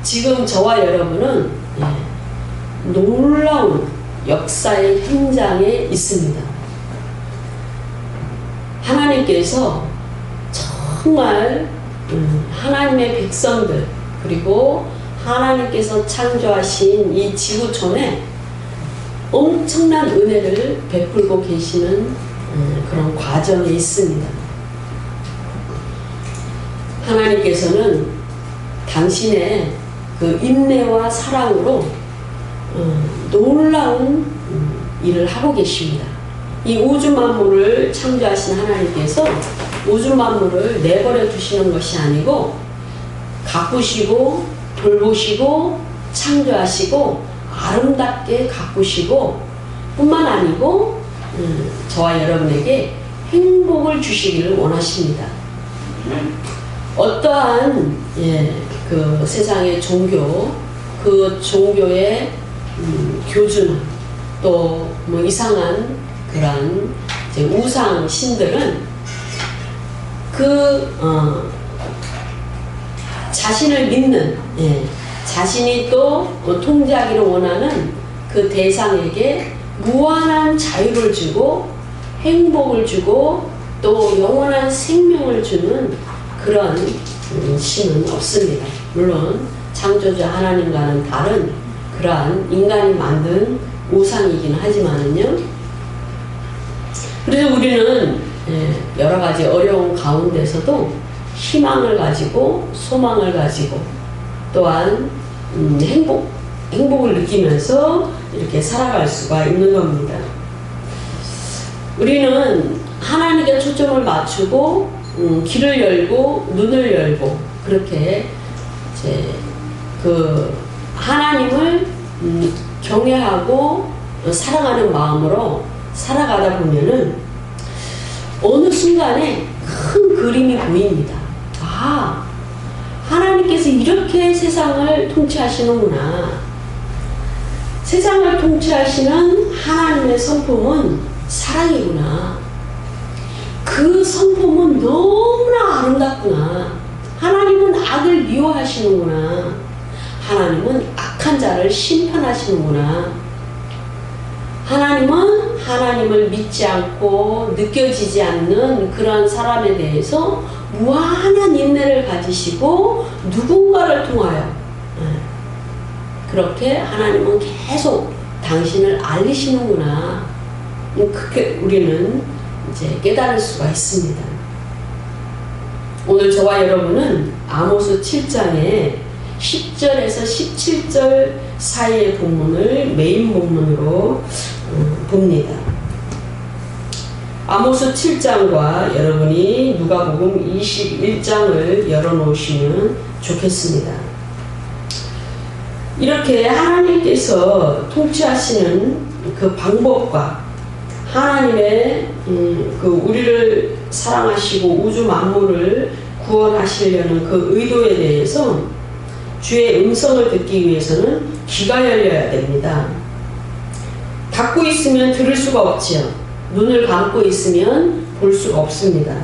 지금 저와 여러분은 놀라운 역사의 현장에 있습니다. 하나님께서 정말 하나님의 백성들, 그리고 하나님께서 창조하신 이 지구촌에 엄청난 은혜를 베풀고 계시는 그런 과정에 있습니다. 하나님께서는 당신의 그 인내와 사랑으로 놀라운 일을 하고 계십니다. 이 우주 만물을 창조하신 하나님께서 우주 만물을 내버려 두시는 것이 아니고 가꾸시고 돌보시고 창조하시고 아름답게 가꾸시고 뿐만 아니고 저와 여러분에게 행복을 주시기를 원하십니다. 어떠한 그 세상의 종교, 그 종교의 교준, 또 뭐 이상한 그런 우상 신들은 자신을 믿는, 자신이 또 통제하기를 원하는 그 대상에게 무한한 자유를 주고 행복을 주고 또 영원한 생명을 주는 그런 신은 없습니다. 물론 창조주 하나님과는 다른 그러한 인간이 만든 우상이긴 하지만은요. 그래서 우리는 여러 가지 어려운 가운데서도 희망을 가지고 소망을 가지고 또한 행복을 느끼면서 이렇게 살아갈 수가 있는 겁니다. 우리는 하나님께 초점을 맞추고 길을 열고 눈을 열고 그렇게 이제 그 하나님을 경외하고 사랑하는 마음으로 살아가다 보면은 어느 순간에 큰 그림이 보입니다. 아, 하나님께서 이렇게 세상을 통치하시는구나. 세상을 통치하시는 하나님의 성품은 사랑이구나. 그 성품은 너무나 아름답구나. 하나님은 악을 미워하시는구나. 하나님은 악한 자를 심판하시는구나. 하나님은 하나님을 믿지 않고 느껴지지 않는 그런 사람에 대해서 무한한 인내를 가지시고 누군가를 통하여 그렇게 하나님은 계속 당신을 알리시는구나. 그렇게 우리는 이제 깨달을 수가 있습니다. 오늘 저와 여러분은 아모스 7장에 10절에서 17절 사이의 본문을 메인 본문으로 봅니다. 아모스 7장과 여러분이 누가복음 21장을 열어놓으시면 좋겠습니다. 이렇게 하나님께서 통치하시는 그 방법과 하나님의 그 우리를 사랑하시고 우주 만물을 구원하시려는 그 의도에 대해서 주의 음성을 듣기 위해서는 귀가 열려야 됩니다. 닫고 있으면 들을 수가 없지요. 눈을 감고 있으면 볼 수가 없습니다.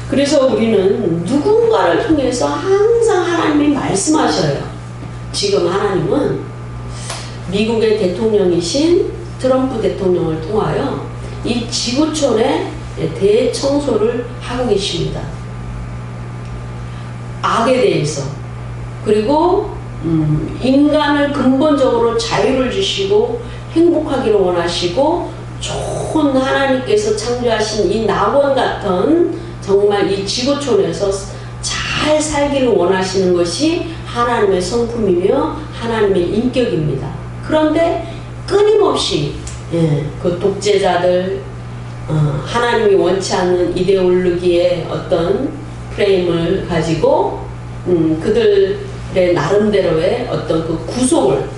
그래서 우리는 누군가를 통해서 항상 하나님이 말씀하셔요. 지금 하나님은 미국의 대통령이신 트럼프 대통령을 통하여 이 지구촌에 대청소를 하고 계십니다. 악에 대해서, 그리고 인간을 근본적으로 자유를 주시고 행복하기를 원하시고 좋은 하나님께서 창조하신 이 낙원 같은 정말 이 지구촌에서 잘 살기를 원하시는 것이 하나님의 성품이며 하나님의 인격입니다. 그런데 끊임없이 그 독재자들, 하나님이 원치 않는 이데올로기의 어떤 프레임을 가지고 그들의 나름대로의 어떤 그 구속을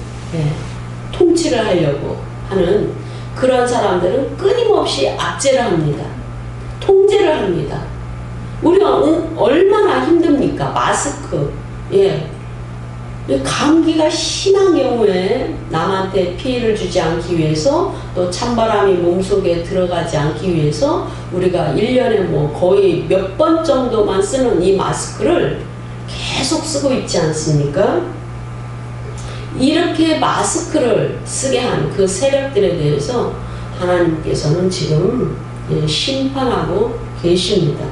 통치를 하려고 하는 그런 사람들은 끊임없이 압제를 합니다. 통제를 합니다. 우리가 얼마나 힘듭니까? 마스크, 감기가 심한 경우에 남한테 피해를 주지 않기 위해서, 또 찬바람이 몸속에 들어가지 않기 위해서 우리가 1년에 뭐 거의 몇 번 정도만 쓰는 이 마스크를 계속 쓰고 있지 않습니까? 이렇게 마스크를 쓰게 한 그 세력들에 대해서 하나님께서는 지금 심판하고 계십니다.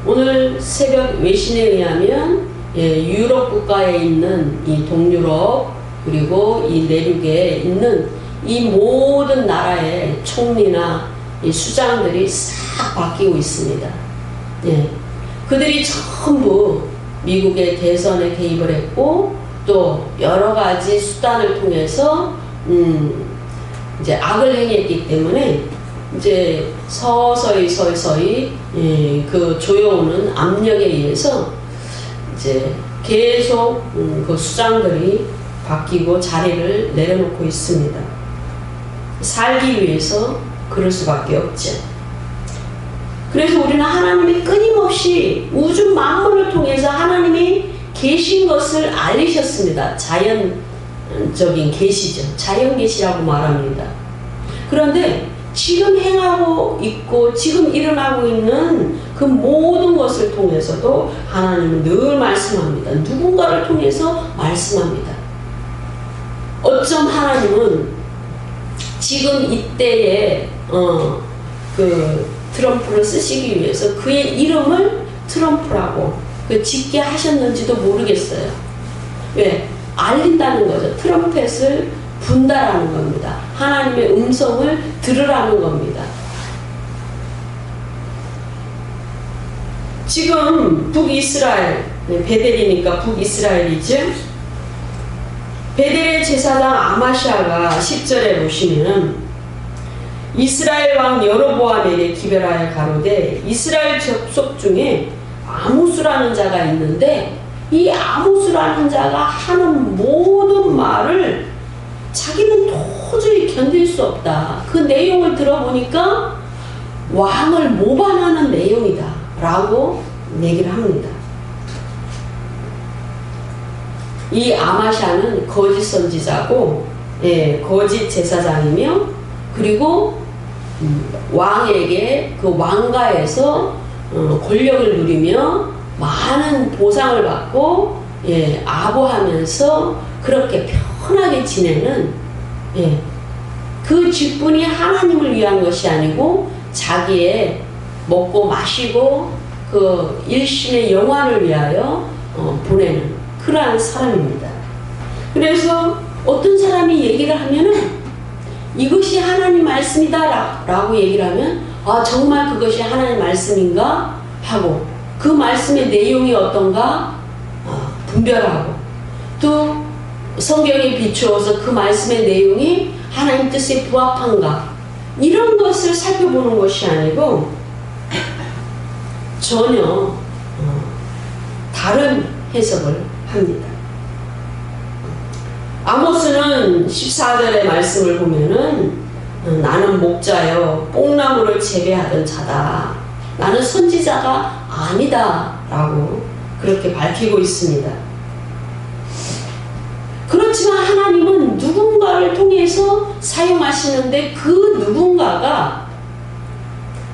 오늘 새벽 외신에 의하면 유럽 국가에 있는 이 동유럽 그리고 이 내륙에 있는 이 모든 나라의 총리나 이 수장들이 싹 바뀌고 있습니다. 그들이 전부 미국의 대선에 개입을 했고 또 여러 가지 수단을 통해서 이제 악을 행했기 때문에 이제 서서히 그 조여오는 압력에 의해서 이제 계속 그 수장들이 바뀌고 자리를 내려놓고 있습니다. 살기 위해서 그럴 수밖에 없죠. 그래서 우리는 하나님이 끊임없이 우주 만물을 통해서 하나님이 계신 것을 알리셨습니다. 자연적인 계시죠. 자연 계시라고 말합니다. 그런데 지금 행하고 있고 지금 일어나고 있는 그 모든 것을 통해서도 하나님은 늘 말씀합니다. 누군가를 통해서 말씀합니다. 어쩜 하나님은 지금 이때에 그 트럼프를 쓰시기 위해서 그의 이름을 트럼프라고 짓게 하셨는지도 모르겠어요. 왜? 알린다는 거죠. 트럼펫을 분다라는 겁니다. 하나님의 음성을 들으라는 겁니다. 지금 북이스라엘, 베델이니까 북이스라엘이죠. 베델의 제사장 아마시아가 10절에 보시면 이스라엘 왕 여로보암에게 기별하여 가로되 이스라엘 족속 중에 아모스라는 자가 있는데 이 아모스라는 자가 하는 모든 말을 자기는 도저히 견딜 수 없다. 그 내용을 들어보니까 왕을 모반하는 내용이다 라고 얘기를 합니다. 이 아마샤는 거짓 선지자고 거짓 제사장이며 그리고 왕에게 그 왕가에서 권력을 누리며 많은 보상을 받고 아부하면서 그렇게 편하게 지내는 그 직분이 하나님을 위한 것이 아니고 자기의 먹고 마시고 그 일신의 영화를 위하여 보내는 그러한 사람입니다. 그래서 어떤 사람이 얘기를 하면은 이것이 하나님 말씀이다 라고 얘기를 하면 정말 그것이 하나님 말씀인가 하고 그 말씀의 내용이 어떤가 분별하고 또 성경에 비추어서 그 말씀의 내용이 하나님 뜻에 부합한가 이런 것을 살펴보는 것이 아니고 전혀 다른 해석을 합니다. 아모스는 14절의 말씀을 보면은 나는 목자여 뽕나무를 재배하던 자다. 나는 선지자가 아니다 라고 그렇게 밝히고 있습니다. 그렇지만 하나님은 누군가를 통해서 사용하시는데 그 누군가가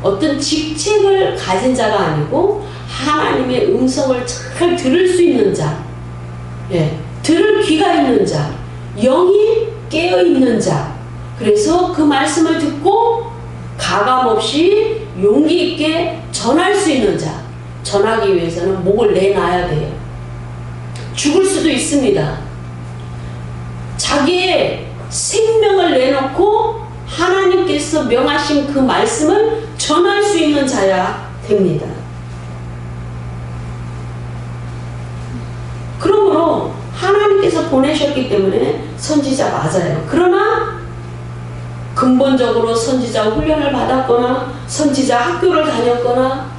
어떤 직책을 가진 자가 아니고 하나님의 음성을 잘 들을 수 있는 자, 들을 귀가 있는 자, 영이 깨어있는 자, 그래서 그 말씀을 듣고 가감없이 용기 있게 전할 수 있는 자, 전하기 위해서는 목을 내놔야 돼요. 죽을 수도 있습니다. 자기의 생명을 내놓고 하나님께서 명하신 그 말씀을 전할 수 있는 자야 됩니다. 그러므로 하나님께서 보내셨기 때문에 선지자 맞아요. 그러나 근본적으로 선지자 훈련을 받았거나 선지자 학교를 다녔거나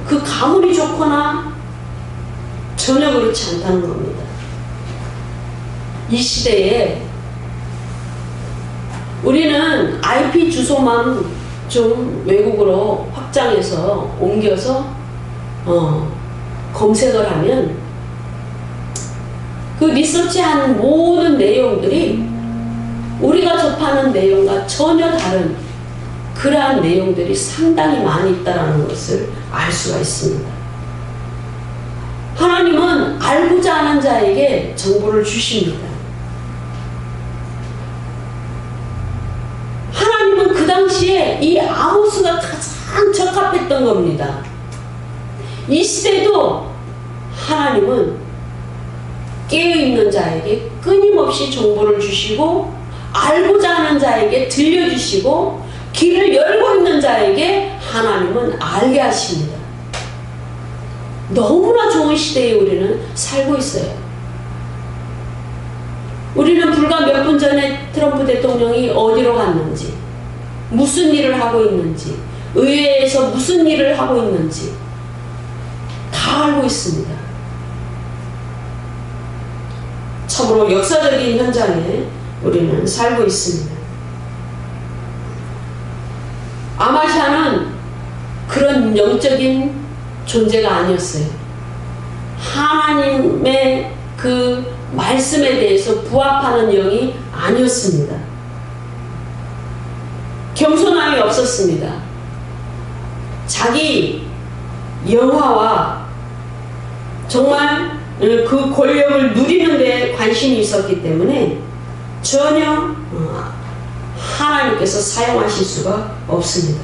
그 가문이 좋거나 전혀 그렇지 않다는 겁니다. 이 시대에 우리는 IP 주소만 좀 외국으로 확장해서 옮겨서 검색을 하면 그 리서치한 모든 내용들이 우리가 접하는 내용과 전혀 다른 그러한 내용들이 상당히 많이 있다는 것을 알 수가 있습니다. 하나님은 알고자 하는 자에게 정보를 주십니다. 하나님은 그 당시에 이 아모스가 가장 적합했던 겁니다. 이 시대도 하나님은 깨어있는 자에게 끊임없이 정보를 주시고, 알고자 하는 자에게 들려주시고, 길을 열고 있는 자에게 하나님은 알게 하십니다. 너무나 좋은 시대에 우리는 살고 있어요. 우리는 불과 몇 분 전에 트럼프 대통령이 어디로 갔는지, 무슨 일을 하고 있는지, 의회에서 무슨 일을 하고 있는지 다 알고 있습니다. 참으로 역사적인 현장에 우리는 살고 있습니다. 아마샤는 그런 영적인 존재가 아니었어요. 하나님의 그 말씀에 대해서 부합하는 영이 아니었습니다. 겸손함이 없었습니다. 자기 영화와 정말 그 권력을 누리는 데 관심이 있었기 때문에 전혀 하나님께서 사용하실 수가 없습니다.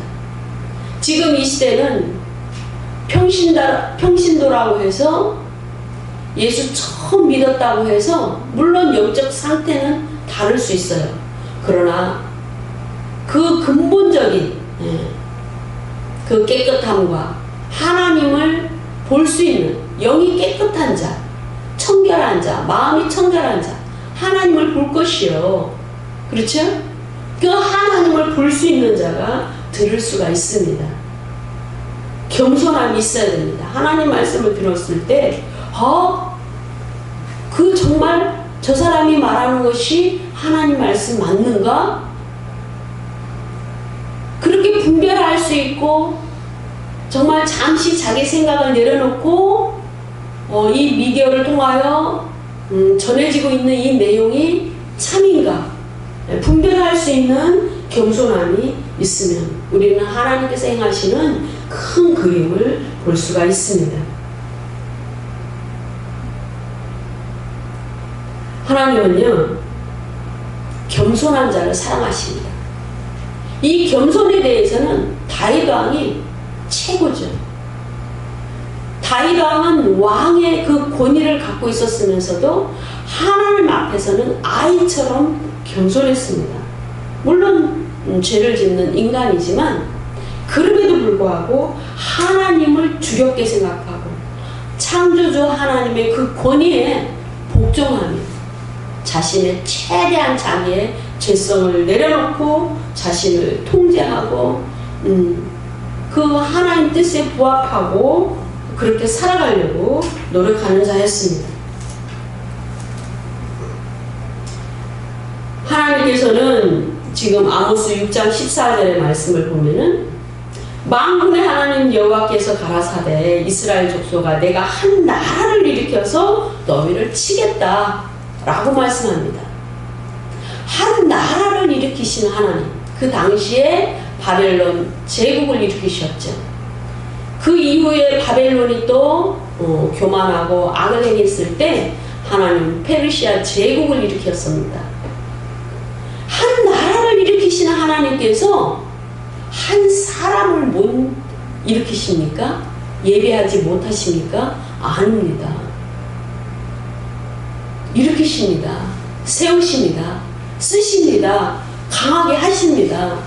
지금 이 시대는 평신도라고 해서 예수 처음 믿었다고 해서 물론 영적 상태는 다를 수 있어요. 그러나 그 근본적인 그 깨끗함과 하나님을 볼 수 있는 영이 깨끗한 자, 청결한 자, 마음이 청결한 자, 하나님을 볼 것이요. 그렇죠? 그 하나님을 볼 수 있는 자가 들을 수가 있습니다. 겸손함이 있어야 됩니다. 하나님 말씀을 들었을 때 그 정말 저 사람이 말하는 것이 하나님 말씀 맞는가? 그렇게 분별할 수 있고 정말 잠시 자기 생각을 내려놓고 이 미디어를 통하여 전해지고 있는 이 내용이 참인가 분별할 수 있는 겸손함이 있으면 우리는 하나님께서 행하시는 큰 그림을 볼 수가 있습니다. 하나님은요, 겸손한 자를 사랑하십니다. 이 겸손에 대해서는 다윗 왕이 최고죠. 다윗 왕은 왕의 그 권위를 갖고 있었으면서도 하나님 앞에서는 아이처럼 겸손했습니다. 물론 죄를 짓는 인간이지만 그럼에도 불구하고 하나님을 두렵게 생각하고 창조주 하나님의 그 권위에 복종하며 자신의 최대한 자기의 죄성을 내려놓고 자신을 통제하고 그 하나님 뜻에 부합하고 그렇게 살아가려고 노력하는 자였습니다. 하나님께서는 지금 아모스 6장 14절의 말씀을 보면은 만군의 하나님 여호와께서 가라사대 이스라엘 족속아 내가 한 나라를 일으켜서 너희를 치겠다 라고 말씀합니다. 한 나라를 일으키신 하나님, 그 당시에 바벨론 제국을 일으키셨죠. 그 이후에 바벨론이 또 교만하고 악을 행했을 때 하나님 페르시아 제국을 일으켰습니다. 한 나라를 일으키시는 하나님께서 한 사람을 못 일으키십니까? 예배하지 못하십니까? 아닙니다. 일으키십니다. 세우십니다. 쓰십니다. 강하게 하십니다.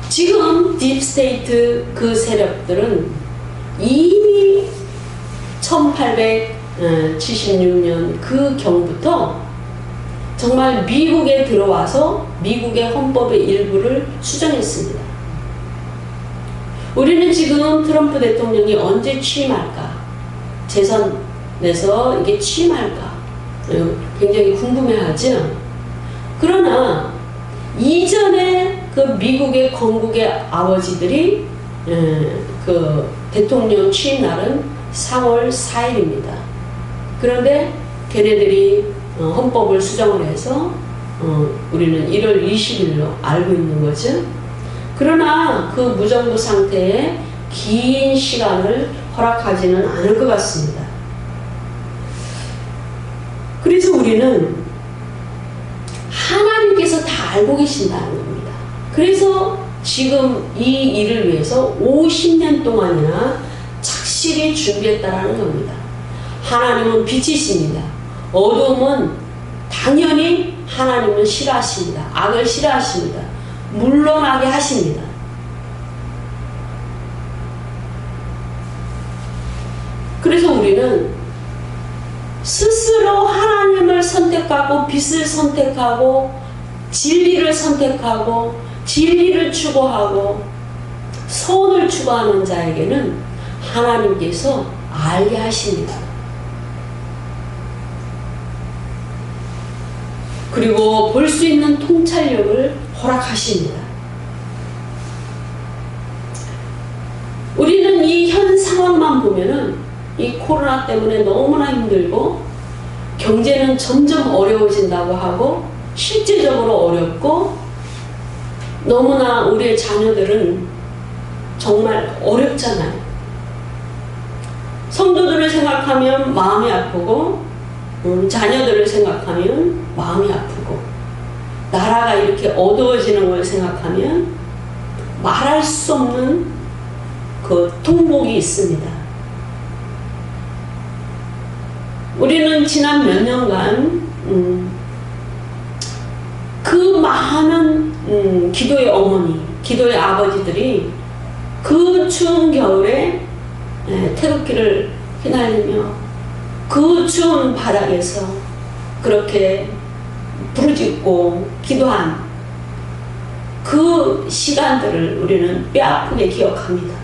지금 딥스테이트 그 세력들은 이미 1876년 그 경부터 정말 미국에 들어와서 미국의 헌법의 일부를 수정했습니다. 우리는 지금 트럼프 대통령이 언제 취임할까? 재선에서 이게 취임할까? 굉장히 궁금해하죠? 그러나 이전에 그 미국의 건국의 아버지들이 그 대통령 취임 날은 3월 4일입니다. 그런데 걔네들이 헌법을 수정을 해서 우리는 1월 20일로 알고 있는 거죠. 그러나 그 무정부 상태에 긴 시간을 허락하지는 않을 것 같습니다. 우리는 하나님께서 다 알고 계신다는 겁니다. 그래서 지금 이 일을 위해서 50년 동안이나 착실히 준비했다라는 겁니다. 하나님은 빛이십니다. 어둠은 당연히 하나님은 싫어하십니다. 악을 싫어하십니다. 물러나게 하십니다. 그래서 우리는 스스로 하나님을 선택하고 빛을 선택하고 진리를 선택하고 진리를 추구하고 선을 추구하는 자에게는 하나님께서 알게 하십니다. 그리고 볼 수 있는 통찰력을 허락하십니다. 우리는 이 현 상황만 보면은 이 코로나 때문에 너무나 힘들고 경제는 점점 어려워진다고 하고 실제적으로 어렵고 너무나 우리의 자녀들은 정말 어렵잖아요. 성도들을 생각하면 마음이 아프고 자녀들을 생각하면 마음이 아프고 나라가 이렇게 어두워지는 걸 생각하면 말할 수 없는 그 통곡이 있습니다. 우리는 지난 몇 년간 그 많은 기도의 어머니, 기도의 아버지들이 그 추운 겨울에 태극기를 휘날리며 그 추운 바닥에서 그렇게 부르짖고 기도한 그 시간들을 우리는 뼈아프게 기억합니다.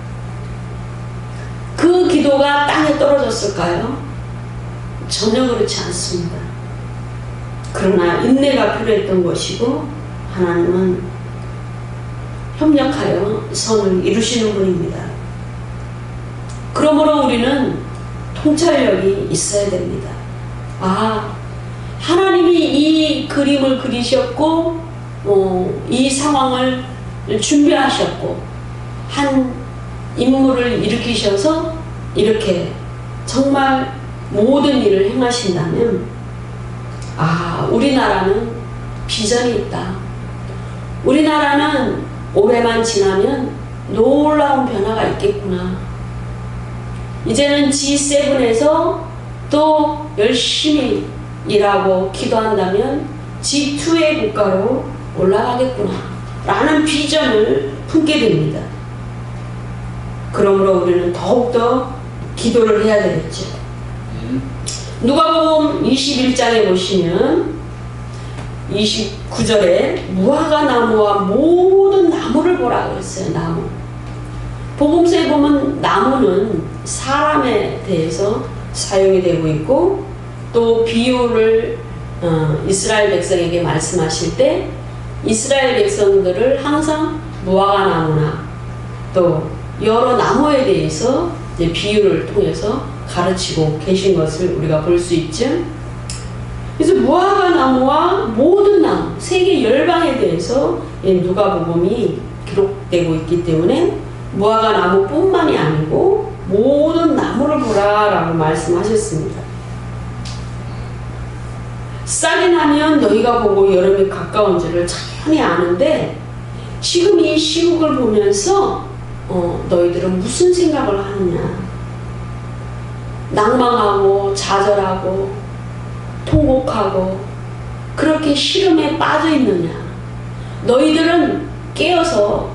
그 기도가 땅에 떨어졌을까요? 전혀 그렇지 않습니다. 그러나 인내가 필요했던 것이고 하나님은 협력하여 선을 이루시는 분입니다. 그러므로 우리는 통찰력이 있어야 됩니다. 하나님이 이 그림을 그리셨고 이 상황을 준비하셨고 한 인물을 일으키셔서 이렇게 정말 모든 일을 행하신다면 우리나라는 비전이 있다. 우리나라는 올해만 지나면 놀라운 변화가 있겠구나. 이제는 G7에서 또 열심히 일하고 기도한다면 G2의 국가로 올라가겠구나 라는 비전을 품게 됩니다. 그러므로 우리는 더욱더 기도를 해야 되겠죠. 누가복음 21장에 보시면 29절에 무화과 나무와 모든 나무를 보라 그랬어요. 나무. 복음서에 보면 나무는 사람에 대해서 사용이 되고 있고 또 비유를 이스라엘 백성에게 말씀하실 때 이스라엘 백성들을 항상 무화과 나무나 또 여러 나무에 대해서 이제 비유를 통해서 가르치고 계신 것을 우리가 볼 수 있죠. 그래서 무화과 나무와 모든 나무, 세계 열방에 대해서 누가복음이 기록되고 있기 때문에 무화과 나무뿐만이 아니고 모든 나무를 보라라고 말씀하셨습니다. 쌀이 나면 너희가 보고 여름이 가까운 줄을 당연히 아는데 지금 이 시국을 보면서 너희들은 무슨 생각을 하느냐? 낭망하고 좌절하고 통곡하고 그렇게 시름에 빠져 있느냐? 너희들은 깨어서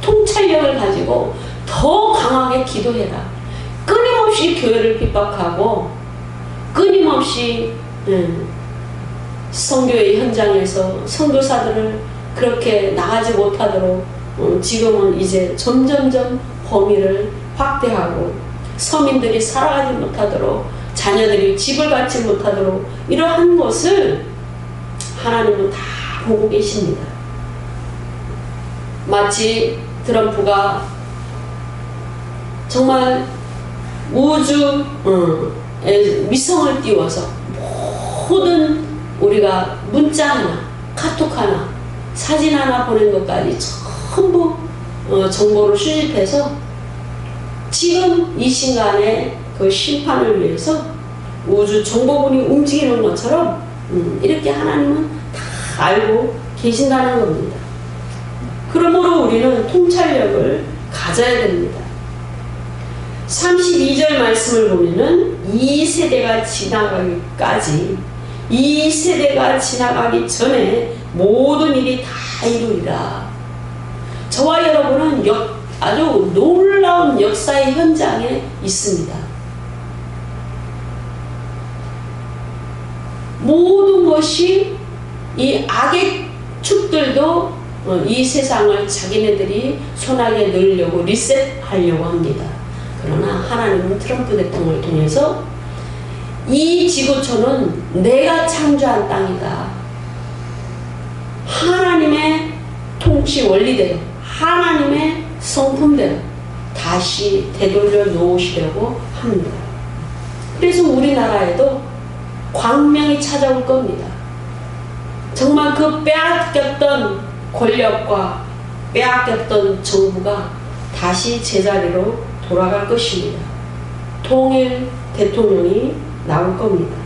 통찰력을 가지고 더 강하게 기도해라. 끊임없이 교회를 핍박하고 끊임없이 선교의 현장에서 선교사들을 그렇게 나가지 못하도록 지금은 이제 점점점 범위를 확대하고 서민들이 살아가지 못하도록 자녀들이 집을 갖지 못하도록 이러한 것을 하나님은 다 보고 계십니다. 마치 트럼프가 정말 우주 위성을 띄워서 모든 우리가 문자 하나, 카톡 하나, 사진 하나 보낸 것까지 전부 정보를 수집해서 지금 이 순간에 그 심판을 위해서 우주 정보군이 움직이는 것처럼 이렇게 하나님은 다 알고 계신다는 겁니다. 그러므로 우리는 통찰력을 가져야 됩니다. 32절 말씀을 보면은 이 세대가 지나가기 전에 모든 일이 다 이루리라. 저와 여러분은 아주 놀라운 역사의 현장에 있습니다. 모든 것이 이 악의 축들도 이 세상을 자기네들이 손아귀에 넣으려고 리셋하려고 합니다. 그러나 하나님은 트럼프 대통령을 통해서 이 지구촌은 내가 창조한 땅이다. 하나님의 통치 원리대로, 하나님의 성품대로 다시 되돌려 놓으시려고 합니다. 그래서 우리나라에도 광명이 찾아올 겁니다. 정말 그 빼앗겼던 권력과 빼앗겼던 정부가 다시 제자리로 돌아갈 것입니다. 통일 대통령이 나올 겁니다.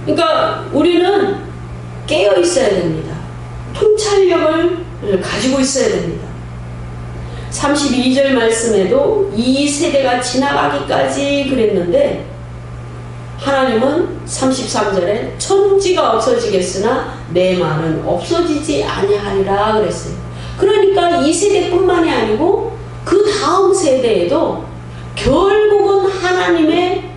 그러니까 우리는 깨어 있어야 됩니다. 통찰력을 가지고 있어야 됩니다. 32절 말씀에도 이 세대가 지나가기까지 그랬는데 하나님은 33절에 천지가 없어지겠으나 내 말은 없어지지 아니하리라 그랬어요. 그러니까 이 세대뿐만이 아니고 그 다음 세대에도 결국은 하나님의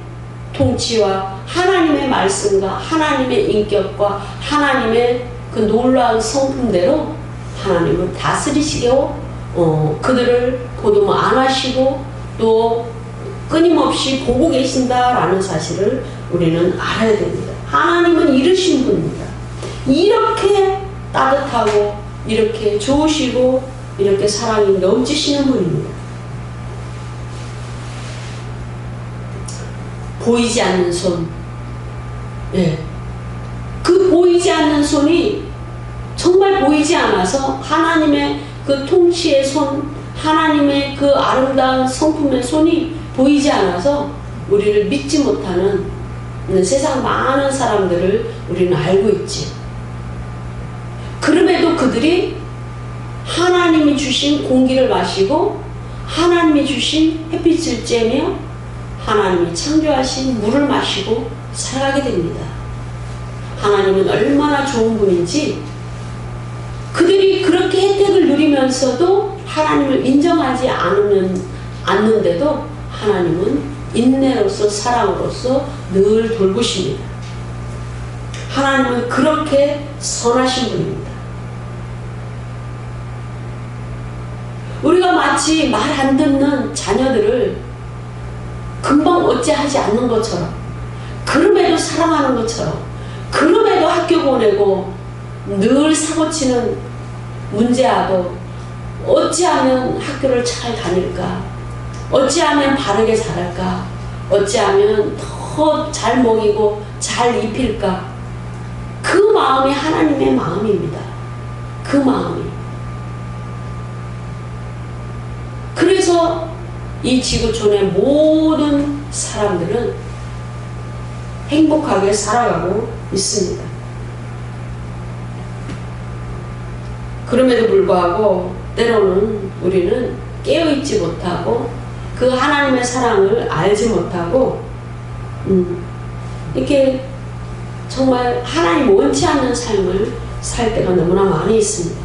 통치와 하나님의 말씀과 하나님의 인격과 하나님의 그 놀라운 성품대로 하나님은 다스리시고 그들을 보듬어 안하시고 또 끊임없이 보고 계신다라는 사실을 우리는 알아야 됩니다. 하나님은 이르신 분입니다. 이렇게 따뜻하고 이렇게 좋으시고 이렇게 사랑이 넘치시는 분입니다. 보이지 않는 손, 그 보이지 않는 손이 정말 보이지 않아서 하나님의 그 통치의 손, 하나님의 그 아름다운 성품의 손이 보이지 않아서 우리를 믿지 못하는 세상 많은 사람들을 우리는 알고 있지. 그럼에도 그들이 하나님이 주신 공기를 마시고 하나님이 주신 햇빛을 쬐며 하나님이 창조하신 물을 마시고 살아가게 됩니다. 하나님은 얼마나 좋은 분인지 그들이 그렇게 혜택을 누리면서도 하나님을 인정하지 않는데도 하나님은 인내로서 사랑으로서 늘 돌보십니다. 하나님은 그렇게 선하신 분입니다. 우리가 마치 말 안 듣는 자녀들을 금방 어찌하지 않는 것처럼, 그럼에도 사랑하는 것처럼, 그럼에도 학교 보내고 늘 사고치는 문제아도 어찌하면 학교를 잘 다닐까, 어찌하면 바르게 자랄까, 어찌하면 더 잘 먹이고 잘 입힐까, 그 마음이 하나님의 마음입니다. 그 마음이. 그래서 이 지구촌의 모든 사람들은 행복하게 살아가고 있습니다. 그럼에도 불구하고 때로는 우리는 깨어있지 못하고 그 하나님의 사랑을 알지 못하고 이렇게 정말 하나님 원치 않는 삶을 살 때가 너무나 많이 있습니다.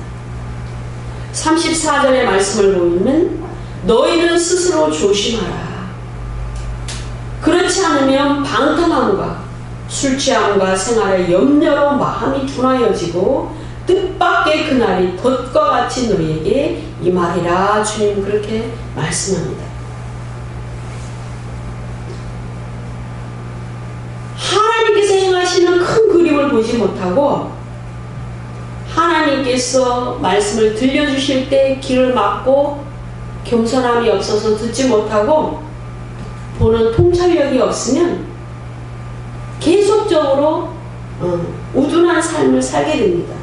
34절의 말씀을 보면 너희는 스스로 조심하라. 그렇지 않으면 방탕함과 술 취함과 생활의 염려로 마음이 둔하여지고 뜻밖의 그날이 덫과 같이 너희에게 임하리라. 주님 그렇게 말씀합니다. 하나님께서 행하시는 큰 그림을 보지 못하고 하나님께서 말씀을 들려주실 때 귀를 막고 겸손함이 없어서 듣지 못하고 보는 통찰력이 없으면 계속적으로 우둔한 삶을 살게 됩니다.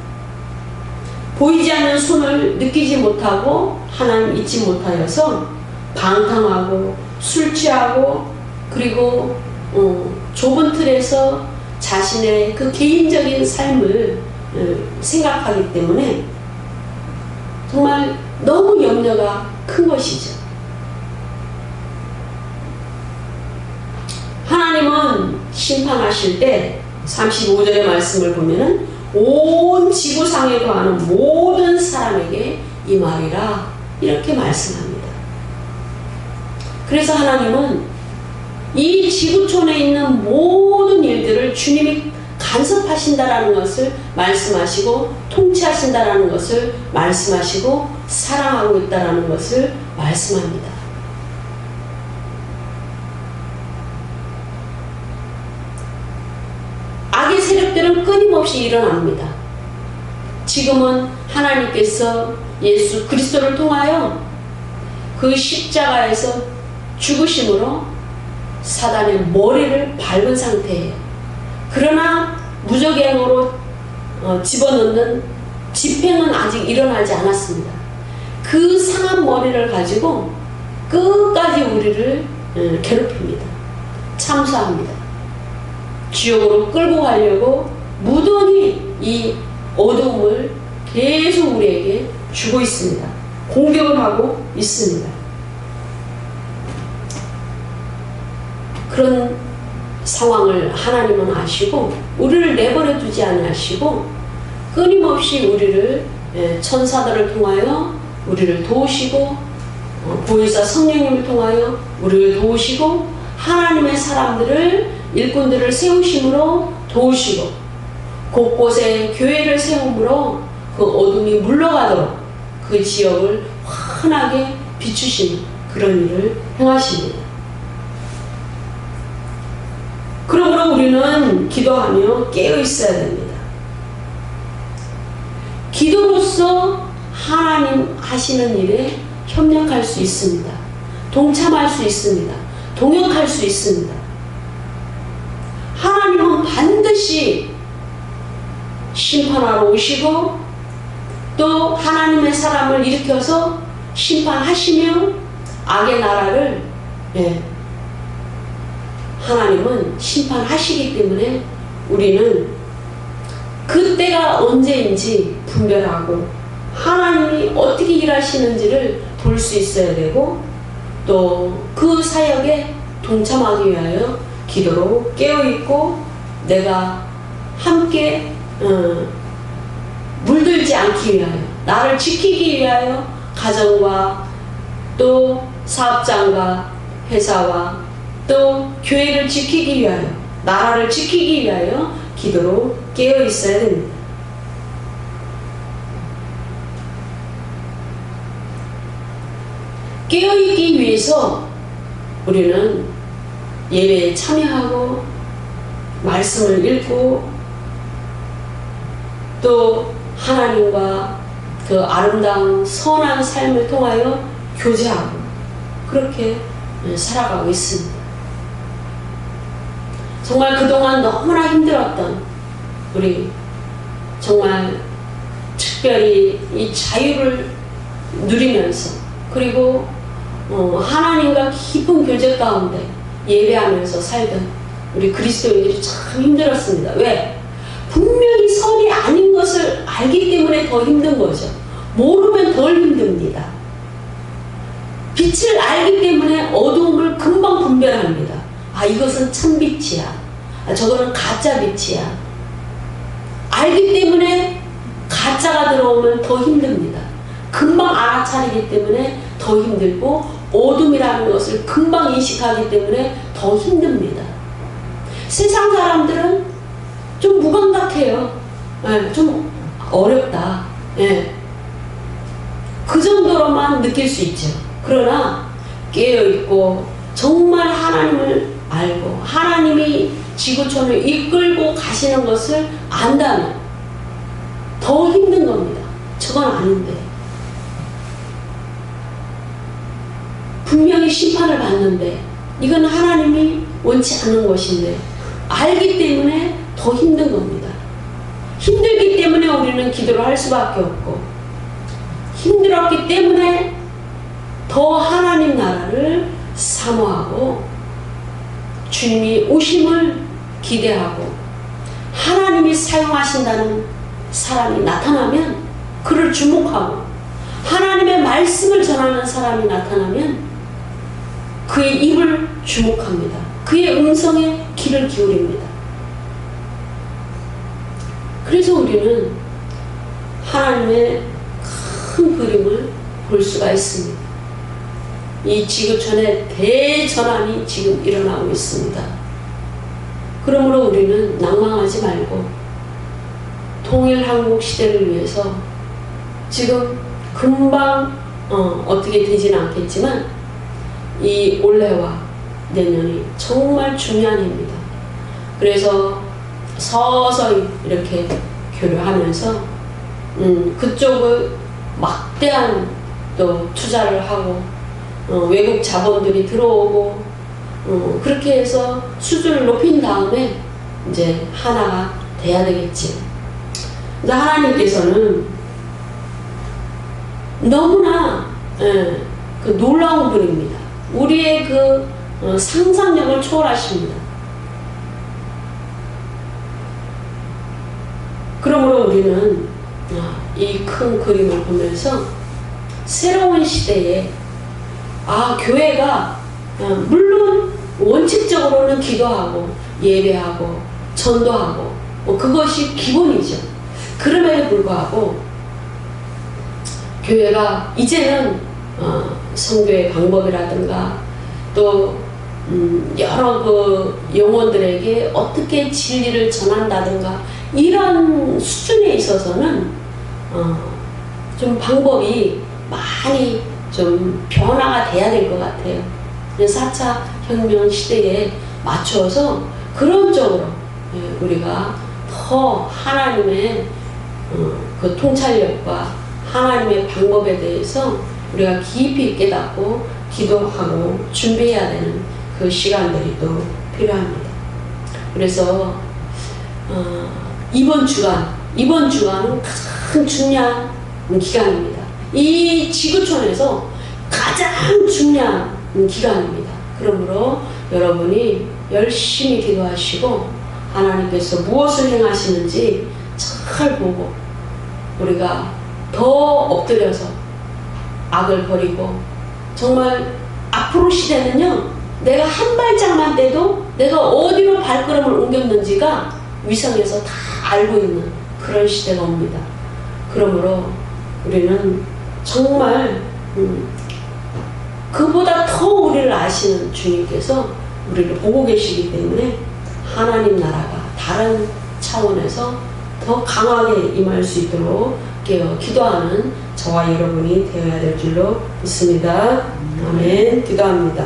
보이지 않는 손을 느끼지 못하고 하나님 잊지 못하여서 방탕하고 술 취하고 그리고 좁은 틀에서 자신의 그 개인적인 삶을 생각하기 때문에 정말 너무 염려가 큰 것이죠. 하나님은 심판하실 때 35절의 말씀을 보면은 온 지구상에 거하는 모든 사람에게 임하리라 이렇게 말씀합니다. 그래서 하나님은 이 지구촌에 있는 모든 일들을 주님이 간섭하신다라는 것을 말씀하시고 통치하신다라는 것을 말씀하시고 사랑하고 있다라는 것을 말씀합니다. 악의 세력들은 끊임없이 일어납니다. 지금은 하나님께서 예수 그리스도를 통하여 그 십자가에서 죽으심으로 사단의 머리를 밟은 상태예요. 그러나 무적행으로 집어넣는 집행은 아직 일어나지 않았습니다. 그 상한 머리를 가지고 끝까지 우리를 괴롭힙니다. 참수합니다. 지옥으로 끌고 가려고 무던히 이 어둠을 계속 우리에게 주고 있습니다. 공격을 하고 있습니다. 그런 상황을 하나님은 아시고 우리를 내버려 두지 아니하시고 끊임없이 우리를 천사들을 통하여 우리를 도우시고 보혜사 성령님을 통하여 우리를 도우시고 하나님의 사람들을 일꾼들을 세우심으로 도우시고 곳곳에 교회를 세움으로 그 어둠이 물러가도록 그 지역을 환하게 비추시는 그런 일을 행하십니다. 그러므로 우리는 기도하며 깨어 있어야 됩니다. 기도로서 하나님 하시는 일에 협력할 수 있습니다. 동참할 수 있습니다. 동역할 수 있습니다. 하나님은 반드시 심판하러 오시고 또 하나님의 사람을 일으켜서 심판하시며 악의 나라를 하나님은 심판하시기 때문에 우리는 그때가 언제인지 분별하고 하나님이 어떻게 일하시는지를 볼 수 있어야 되고 또 그 사역에 동참하기 위하여 기도로 깨어있고 내가 함께 물들지 않기 위하여 나를 지키기 위하여 가정과 또 사업장과 회사와 또 교회를 지키기 위하여 나라를 지키기 위하여 기도로 깨어 있어야 됩니다. 깨어 있기 위해서 우리는 예배에 참여하고 말씀을 읽고 또 하나님과 그 아름다운 선한 삶을 통하여 교제하고 그렇게 살아가고 있습니다. 정말 그동안 너무나 힘들었던 우리 정말 특별히 이 자유를 누리면서 그리고 하나님과 깊은 교제 가운데 예배하면서 살던 우리 그리스도인들이 참 힘들었습니다. 왜? 분명히 선이 아닌 것을 알기 때문에 더 힘든 거죠. 모르면 덜 힘듭니다. 빛을 알기 때문에 어두움을 금방 분별합니다. 아, 이것은 참빛이야. 아, 저거는 가짜 빛이야. 알기 때문에 가짜가 들어오면 더 힘듭니다. 금방 알아차리기 때문에 더 힘들고 어둠이라는 것을 금방 인식하기 때문에 더 힘듭니다. 세상 사람들은 좀 무감각해요. 좀 어렵다. 그 정도로만 느낄 수 있죠. 그러나 깨어있고 정말 하나님을 알고 하나님이 지구촌을 이끌고 가시는 것을 안다면 더 힘든 겁니다. 저건 아닌데. 분명히 심판을 받는데 이건 하나님이 원치 않는 것인데 알기 때문에 더 힘든 겁니다. 힘들기 때문에 우리는 기도를 할 수밖에 없고 힘들었기 때문에 더 하나님 나라를 사모하고 주님이 오심을 기대하고 하나님이 사용하신다는 사람이 나타나면 그를 주목하고 하나님의 말씀을 전하는 사람이 나타나면 그의 입을 주목합니다. 그의 음성에 귀를 기울입니다. 그래서 우리는 하나님의 큰 그림을 볼 수가 있습니다. 이 지구촌에 대전환이 지금 일어나고 있습니다. 그러므로 우리는 낭망하지 말고 통일한국 시대를 위해서 지금 금방 어떻게 되지는 않겠지만 이 올해와 내년이 정말 중요한 해입니다. 그래서 서서히 이렇게 교류하면서 그쪽을 막대한 또 투자를 하고 외국 자본들이 들어오고 그렇게 해서 수준을 높인 다음에 이제 하나가 돼야 되겠지. 근데 하나님께서는 너무나 그 놀라운 분입니다. 우리의 그 상상력을 초월하십니다. 그러므로 우리는 이 큰 그림을 보면서 새로운 시대에 교회가 물론 원칙적으로는 기도하고 예배하고 전도하고 그것이 기본이죠. 그럼에도 불구하고 교회가 이제는 선교의 방법이라든가 또 여러 그 영혼들에게 어떻게 진리를 전한다든가 이런 수준에 있어서는 좀 방법이 많이 좀 변화가 돼야 될 것 같아요. 4차 혁명 시대에 맞춰서 그런 쪽으로 우리가 더 하나님의 그 통찰력과 하나님의 방법에 대해서 우리가 깊이 깨닫고 기도하고 준비해야 되는 그 시간들이 또 필요합니다. 그래서 이번 주간은 가장 중요한 기간입니다. 이 지구촌에서 가장 중요한 기간입니다. 그러므로 여러분이 열심히 기도하시고 하나님께서 무엇을 행하시는지 잘 보고 우리가 더 엎드려서 악을 버리고 정말 앞으로 시대는요, 내가 한 발짝만 떼도 내가 어디로 발걸음을 옮겼는지가 위성에서 다 알고 있는 그런 시대가 옵니다. 그러므로 우리는 정말 그보다 더 우리를 아시는 주님께서 우리를 보고 계시기 때문에 하나님 나라가 다른 차원에서 더 강하게 임할 수 있도록 기도하는 저와 여러분이 되어야 될 줄로 믿습니다. 아멘. 기도합니다.